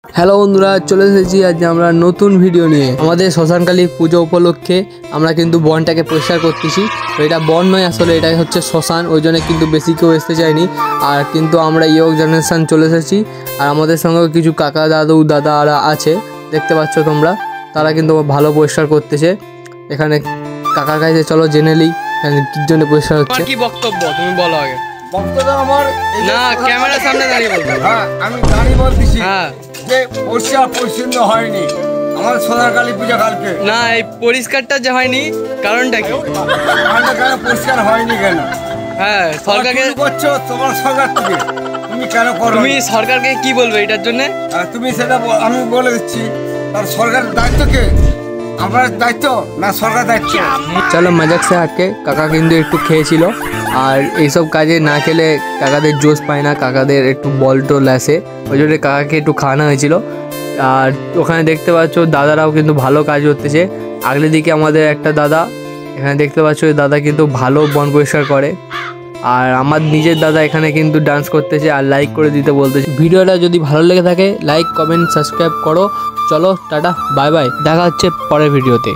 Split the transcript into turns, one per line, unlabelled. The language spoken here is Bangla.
হ্যালো বন্ধুরা, চলে এসেছি আজ আমরা নতুন ভিডিও নিয়ে। আমাদের শ্মশানকালী পুজো উপলক্ষে আমরা কিন্তু বনটাকে পরিষ্কার করতেছি। তো এটা বন নয়, আসলে এটা হচ্ছে শ্মশান, ওই জন্য কিন্তু বেশি কেউ আসতে চায়নি। আর কিন্তু আমরা ইয়ং জেনারেশান চলে এসেছি। আর আমাদের সঙ্গে কিছু কাকা দাদারা আছে, দেখতে পাচ্ছ তোমরা। তারা কিন্তু ভালো পরিষ্কার করতেছে। এখানে কাকার কাছে চলো জেনে নিই কি জন্য পরিষ্কার হচ্ছে।
কি বক্তব্য তুমি বলো আগে।
বক্তব্য আমার
না, ক্যামেরার সামনে দাঁড়িয়ে বলতে।
হ্যাঁ, আমি দাঁড়িয়ে বলতেছি
হ্যাঁ,
যে পরিষ্কার পরিচ্ছন্ন হয়নি আমার সোনারকালী পূজা কালকে।
না এই পরিষ্কারটা যে হয়নি কারণটা কি?
কালকে কেন পরিষ্কার হয়নি কেন?
হ্যাঁ, সরকারকে
করছো, তোমার সরকার থেকে তুমি কেন করো?
তুমি সরকারকে কি বলবে এটার জন্য?
তুমি সেটা আমি বলে দিচ্ছি। তার সরকারের দায়িত্ব কে? আমার দায়িত্ব না সরকার দায়িত্ব?
চলো মজাক সে হাটকে। কাকা কিন্তু একটু খেয়েছিল, আর এইসব কাজে না খেলে কাকাদের জোশ পায় না, কাকাদের একটু বল টোল আসে, ওই জন্য কাকাকে একটু খাওয়ানো হয়েছিল। আর ওখানে দেখতে পাচ্ছ দাদারাও কিন্তু ভালো কাজ করতেছে। আগলে দিকে আমাদের একটা দাদা, এখানে দেখতে পাচ্ছ দাদা কিন্তু ভালো বন পরিষ্কার করে। আর আমার নিজের দাদা এখানে কিন্তু ডান্স করতেছে আর লাইক করে দিতে বলতেছে। ভিডিওটা যদি ভালো লেগে থাকে লাইক কমেন্ট সাবস্ক্রাইব করো। চলো টাটা বাই বাই, দেখা হচ্ছে পরের ভিডিওতে।